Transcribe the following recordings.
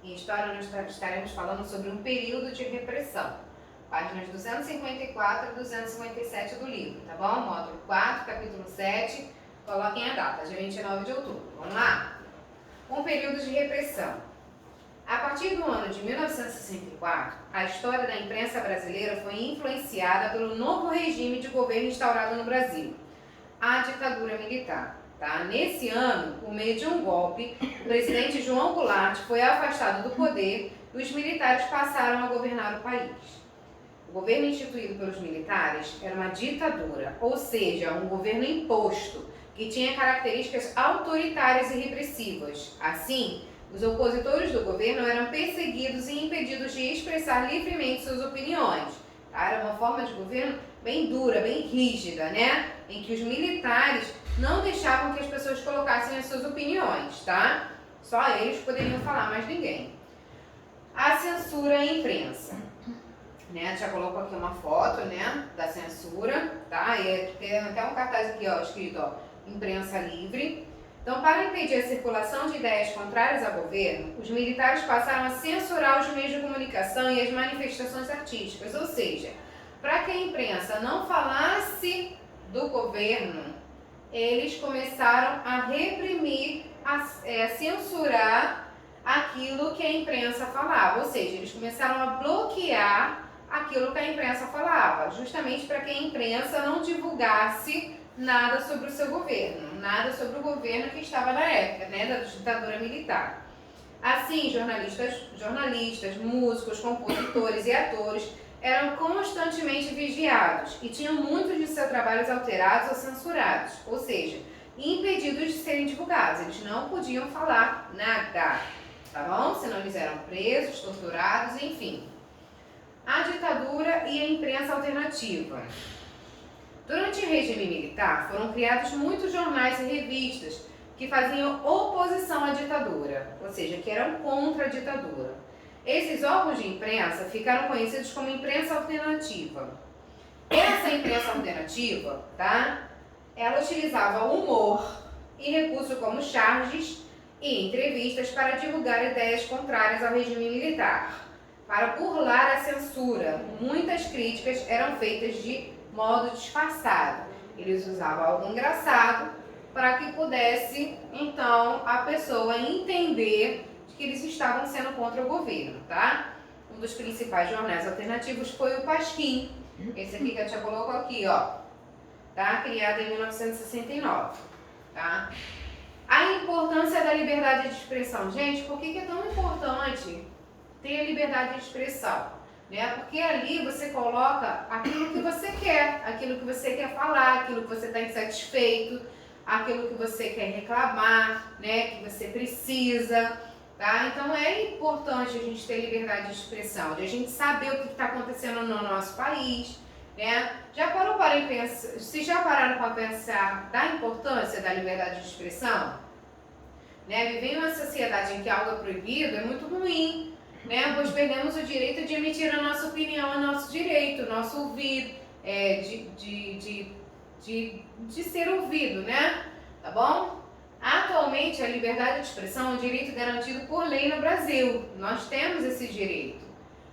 Em História nós estaremos falando sobre um período de repressão. Páginas 254 e 257 do livro, tá bom? Módulo 4, capítulo 7, coloquem a data, dia 29 de outubro. Vamos lá? Um período de repressão. A partir do ano de 1964, a história da imprensa brasileira foi influenciada pelo novo regime de governo instaurado no Brasil, a ditadura militar. Tá? Nesse ano, por meio de um golpe, o presidente João Goulart foi afastado do poder e os militares passaram a governar o país. O governo instituído pelos militares era uma ditadura, ou seja, um governo imposto, que tinha características autoritárias e repressivas. Assim, os opositores do governo eram perseguidos e impedidos de expressar livremente suas opiniões. Tá? Era uma forma de governo bem dura, bem rígida, né? Em que os militares não deixavam que as pessoas colocassem as suas opiniões, tá? Só eles poderiam falar, mais ninguém. A censura à imprensa. Né? Já coloco aqui uma foto, né, da censura, tá? E tem até um cartaz aqui, ó, escrito, ó, imprensa livre. Então, para impedir a circulação de ideias contrárias ao governo, os militares passaram a censurar os meios de comunicação e as manifestações artísticas, ou seja, para que a imprensa não falasse do governo, eles começaram a reprimir, a censurar aquilo que a imprensa falava, ou seja, eles começaram a bloquear aquilo que a imprensa falava, justamente para que a imprensa não divulgasse nada sobre o seu governo, nada sobre o governo que estava na época, né, da ditadura militar. Assim, jornalistas, músicos, compositores e atores eram constantemente vigiados e tinham muitos de seus trabalhos alterados ou censurados, ou seja, impedidos de serem divulgados. Eles não podiam falar nada, tá bom? Senão eles eram presos, torturados, enfim. A ditadura e a imprensa alternativa. Durante o regime militar, foram criados muitos jornais e revistas que faziam oposição à ditadura, ou seja, que eram contra a ditadura. Esses órgãos de imprensa ficaram conhecidos como imprensa alternativa. Essa imprensa alternativa, tá? Ela utilizava humor e recursos como charges e entrevistas para divulgar ideias contrárias ao regime militar. Para burlar a censura, muitas críticas eram feitas de modo disfarçado. Eles usavam algo engraçado para que pudesse, então, a pessoa entender que eles estavam sendo contra o governo, tá? Um dos principais jornais alternativos foi o Pasquim. Esse aqui que eu te coloco aqui, ó. Tá? Criado em 1969, tá? A importância da liberdade de expressão. Gente, por que é tão importante ter a liberdade de expressão? Né? Porque ali você coloca aquilo que você quer falar, aquilo que você está insatisfeito, aquilo que você quer reclamar, né? Que você precisa, tá? Então é importante a gente ter liberdade de expressão, de a gente saber o que está acontecendo no nosso país, né? Vocês já pararam para pensar da importância da liberdade de expressão? Né? Viver em uma sociedade em que algo é proibido é muito ruim, né? Pois perdemos o direito de emitir a nossa opinião, o nosso direito, o nosso ouvir, de ser ouvido, né? Tá bom? Atualmente, a liberdade de expressão é um direito garantido por lei no Brasil. Nós temos esse direito.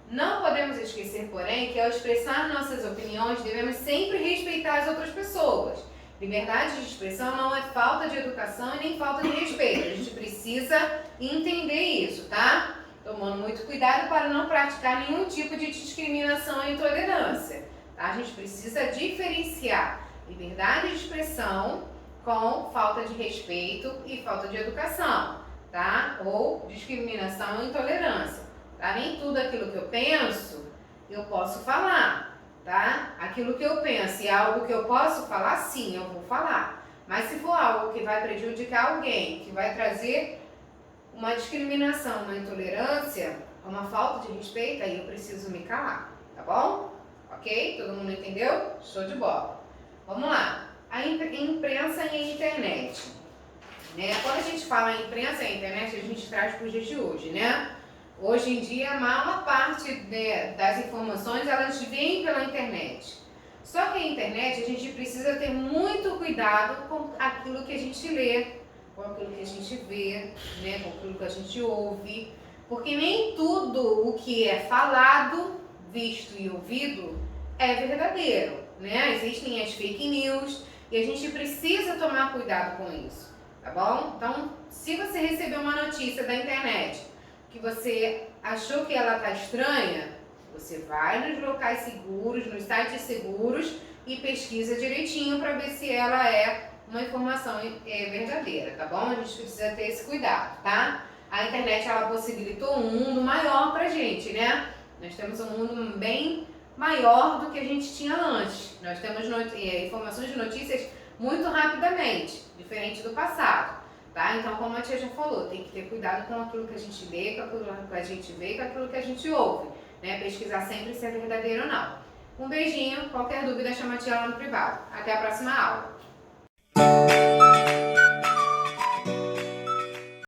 Não podemos esquecer, porém, que ao expressar nossas opiniões, devemos sempre respeitar as outras pessoas. Liberdade de expressão não é falta de educação e nem falta de respeito. A gente precisa entender isso, tá? Tomando muito cuidado para não praticar nenhum tipo de discriminação e intolerância. Tá? A gente precisa diferenciar liberdade de expressão com falta de respeito e falta de educação, tá? Ou discriminação e intolerância. Tá? Nem tudo aquilo que eu penso, eu posso falar, tá? Aquilo que eu penso e algo que eu posso falar, sim, eu vou falar. Mas se for algo que vai prejudicar alguém, que vai trazer uma discriminação, uma intolerância, uma falta de respeito, aí eu preciso me calar, tá bom? Ok? Todo mundo entendeu? Show de bola. Vamos lá. A imprensa e a internet. Né? Quando a gente fala em imprensa e internet, a gente traz para os dias de hoje, né? Hoje em dia, a maior parte das informações, elas vêm pela internet. Só que a internet, a gente precisa ter muito cuidado com aquilo que a gente lê, com aquilo que a gente vê, né? Com aquilo que a gente ouve, Porque nem tudo o que é falado, visto e ouvido é verdadeiro, né? Existem as fake news e a gente precisa tomar cuidado com isso, tá bom? Então, se você recebeu uma notícia da internet que você achou que ela tá estranha, você vai nos locais seguros, nos sites seguros e pesquisa direitinho para ver se ela é uma informação verdadeira, tá bom? A gente precisa ter esse cuidado, tá? A internet, ela possibilitou um mundo maior pra gente, né? Nós temos um mundo bem maior do que a gente tinha antes. Nós temos informações de notícias muito rapidamente, diferente do passado, tá? Então, como a tia já falou, tem que ter cuidado com aquilo que a gente lê, com aquilo que a gente vê, com aquilo que a gente ouve, né? Pesquisar sempre se é verdadeiro ou não. Um beijinho, qualquer dúvida chama a tia lá no privado. Até a próxima aula.